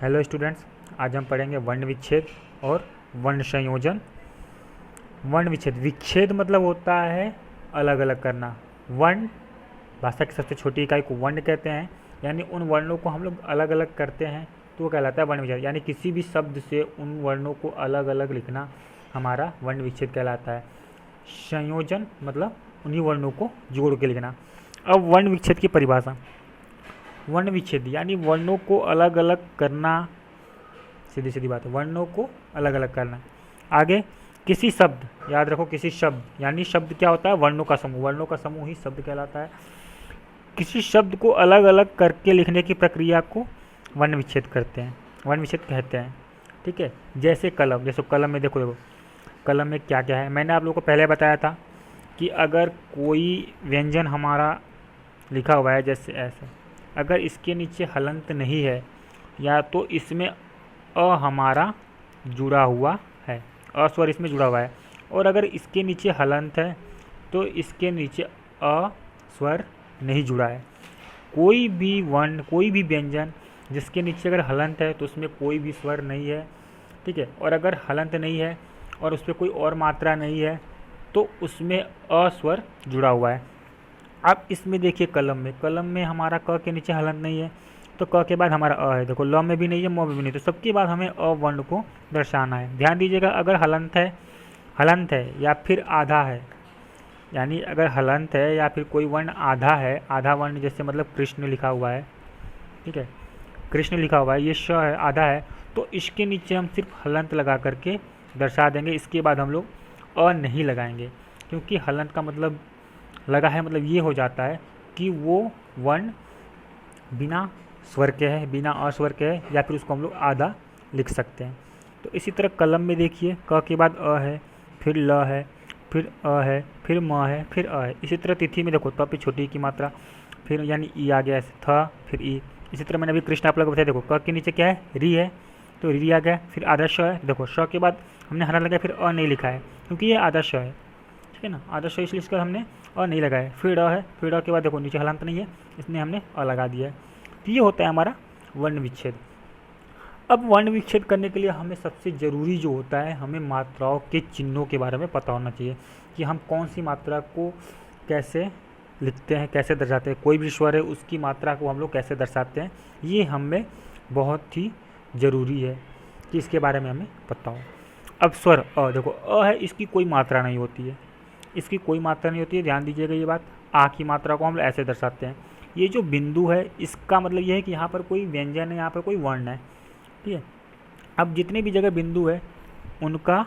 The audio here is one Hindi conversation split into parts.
हेलो स्टूडेंट्स, आज हम पढ़ेंगे वर्ण विच्छेद और वर्ण संयोजन। वर्ण विच्छेद, विच्छेद मतलब होता है अलग अलग करना। वर्ण, भाषा की सबसे छोटी इकाई को वर्ण कहते हैं, यानी उन वर्णों को हम लोग अलग अलग करते हैं तो वो कहलाता है वर्ण विच्छेद। यानी किसी भी शब्द से उन वर्णों को अलग अलग लिखना हमारा वर्ण विच्छेद कहलाता है। संयोजन मतलब उन्हीं वर्णों को जोड़ के लिखना। अब वर्ण विच्छेद की परिभाषा, वर्ण विच्छेद यानी वर्णों को अलग अलग करना, सीधी सीधी बात है, वर्णों को अलग अलग करना। आगे किसी शब्द, याद रखो किसी शब्द, यानी शब्द क्या होता है, वर्णों का समूह, वर्णों का समूह ही शब्द कहलाता है। किसी शब्द को अलग अलग करके लिखने की प्रक्रिया को वर्ण विच्छेद करते हैं, वर्ण विच्छेद कहते हैं। ठीक है, जैसे कलम, जैसे कलम में देखो देखो कलम में क्या क्या है, मैंने आप लोगों को पहले बताया था कि अगर कोई व्यंजन हमारा लिखा हुआ है जैसे ऐसे, अगर इसके नीचे हलंत नहीं है या तो इसमें अ हमारा जुड़ा हुआ है, अ स्वर इसमें जुड़ा हुआ है, और अगर इसके नीचे हलंत है तो इसके नीचे अ स्वर नहीं जुड़ा है। कोई भी वर्ण, कोई भी व्यंजन जिसके नीचे अगर हलंत है तो उसमें कोई भी स्वर नहीं है। ठीक है, और अगर हलंत नहीं है और उस पर कोई और मात्रा नहीं है तो उसमें अ स्वर जुड़ा हुआ है। अब इसमें देखिए कलम में हमारा क के नीचे हलंत नहीं है तो क के बाद हमारा अ है। देखो ल में भी नहीं है, म में भी नहीं, तो सबके बाद हमें अ वर्ण को दर्शाना है। ध्यान दीजिएगा, अगर हलंत है या फिर आधा है, यानी अगर हलंत है या फिर कोई वर्ण आधा है, आधा वर्ण जैसे मतलब कृष्ण लिखा हुआ है, ठीक है, कृष्ण लिखा हुआ है, ये श है, आधा है, तो इसके नीचे हम सिर्फ हलंत लगा करके दर्शा देंगे। इसके बाद हम लोग अ नहीं लगाएंगे, क्योंकि हलंत का मतलब लगा है, मतलब ये हो जाता है कि वो वर्ण बिना स्वर के है, बिना अस्वर के है, या फिर उसको हम लोग आधा लिख सकते हैं। तो इसी तरह कलम में देखिए क के बाद अ है, फिर ल है, फिर अ है, फिर म है, फिर अ है। इसी तरह तिथि में देखो त पे छोटी की मात्रा, फिर यानी ई आ गया ऐसे, थ फिर ई। इसी तरह मैंने अभी कृष्ण आप लोग को बताया, देखो क के नीचे क्या है, री है, तो री आ गया, फिर आधा श है। देखो श के बाद हमने हरा लगाया, फिर अ नहीं लिखा है क्योंकि ये आधा श है, ठीक है ना, आधा श इसलिए इसका हमने अ नहीं लगाया। फिर अ है, फिर अ के बाद देखो नीचे हलंत नहीं है, इसलिए हमने अ लगा दिया है। तो ये होता है हमारा वर्ण विच्छेद। अब वर्ण विच्छेद करने के लिए हमें सबसे ज़रूरी जो होता है, हमें मात्राओं के चिन्हों के बारे में पता होना चाहिए कि हम कौन सी मात्रा को कैसे लिखते हैं, कैसे दर्शाते हैं। कोई भी स्वर है उसकी मात्रा को हम लोग कैसे दर्शाते हैं, ये हमें बहुत ही ज़रूरी है कि इसके बारे में हमें पता हो। अब स्वर अ, देखो अ है, इसकी कोई मात्रा नहीं होती है, इसकी कोई मात्रा नहीं होती है, ध्यान दीजिएगा ये बात। आ की मात्रा को हम लोग ऐसे दर्शाते हैं। ये जो बिंदु है इसका मतलब ये है कि यहाँ पर कोई व्यंजन है, यहाँ पर कोई वर्ण है, ठीक है। अब जितने भी जगह बिंदु है उनका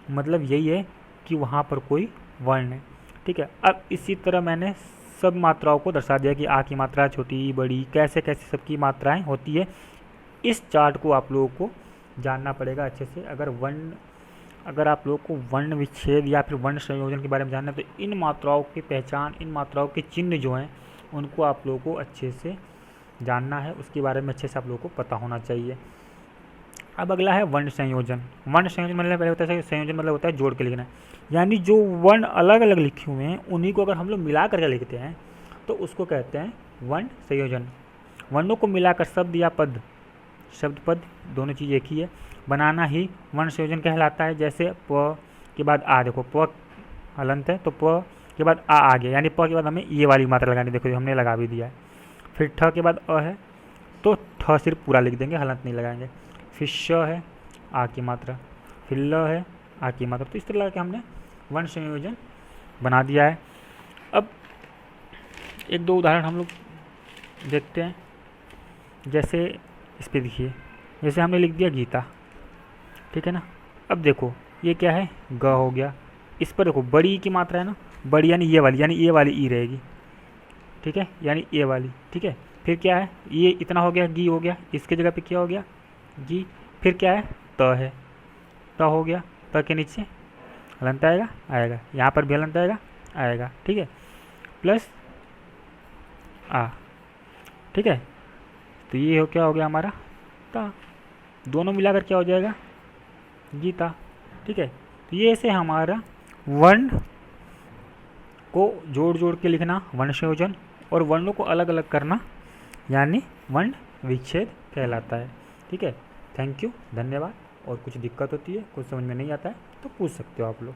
मतलब यही है कि वहाँ पर कोई वर्ण है, ठीक है। अब इसी तरह मैंने सब मात्राओं को दर्शा दिया कि आ की मात्रा छोटी बड़ी कैसे कैसे सबकी मात्राएं होती है। इस चार्ट को आप लोगों को जानना पड़ेगा अच्छे से। अगर आप लोगों को वर्ण विच्छेद या फिर वर्ण संयोजन के बारे में जानना है तो इन मात्राओं की पहचान, इन मात्राओं के चिन्ह जो हैं उनको आप लोगों को अच्छे से जानना है, उसके बारे में अच्छे से आप लोगों को पता होना चाहिए। अब अगला है वर्ण संयोजन। वर्ण संयोजन मतलब पहले होता है, संयोजन मतलब होता है जोड़ के लिखना, यानी जो वर्ण अलग अलग लिखे हुए हैं उन्हीं को अगर हम लोग मिला करके लिखते हैं तो उसको कहते हैं वर्ण संयोजन। वर्णों को मिलाकर शब्द या पद, शब्द पद दोनों चीज़ एक ही है, बनाना ही वर्ण संयोजन कहलाता है। जैसे प के बाद आ, देखो प हलंत है तो प के बाद आ गया, यानी प के बाद हमें ये वाली मात्रा लगानी, देखो हमने लगा भी दिया है। फिर ठ के बाद अ है तो ठ सिर्फ पूरा लिख देंगे, हलंत नहीं लगाएंगे। फिर श है, आ की मात्रा, फिर ल है, आ की मात्रा। तो इस तरह के हमने वर्ण संयोजन बना दिया है। अब एक दो उदाहरण हम लोग देखते हैं। जैसे इस पर देखिए, जैसे हमने लिख दिया गीता, ठीक है ना। अब देखो ये क्या है, ग हो गया। इस पर देखो बड़ी ई की मात्रा है ना, बड़ी यानी ये वाली ई रहेगी, ठीक है, यानी ये वाली, ठीक है। फिर क्या है, ये इतना हो गया, गी हो गया, इसके जगह पे क्या हो गया, गी। फिर क्या है, त है, त हो गया, त के नीचे हलंत आएगा, यहाँ पर भी हलंत आएगा, ठीक है, प्लस आ, ठीक है। तो ये हो क्या हो गया हमारा ता, दोनों मिलाकर क्या हो जाएगा, गीता, ठीक है। तो ये ऐसे हमारा वर्ण को जोड़ जोड़ के लिखना वर्ण संयोजन, और वर्णों को अलग अलग करना यानी वर्ण विच्छेद कहलाता है। ठीक है, थैंक यू, धन्यवाद। और कुछ दिक्कत होती है, कुछ समझ में नहीं आता है तो पूछ सकते हो आप लोग।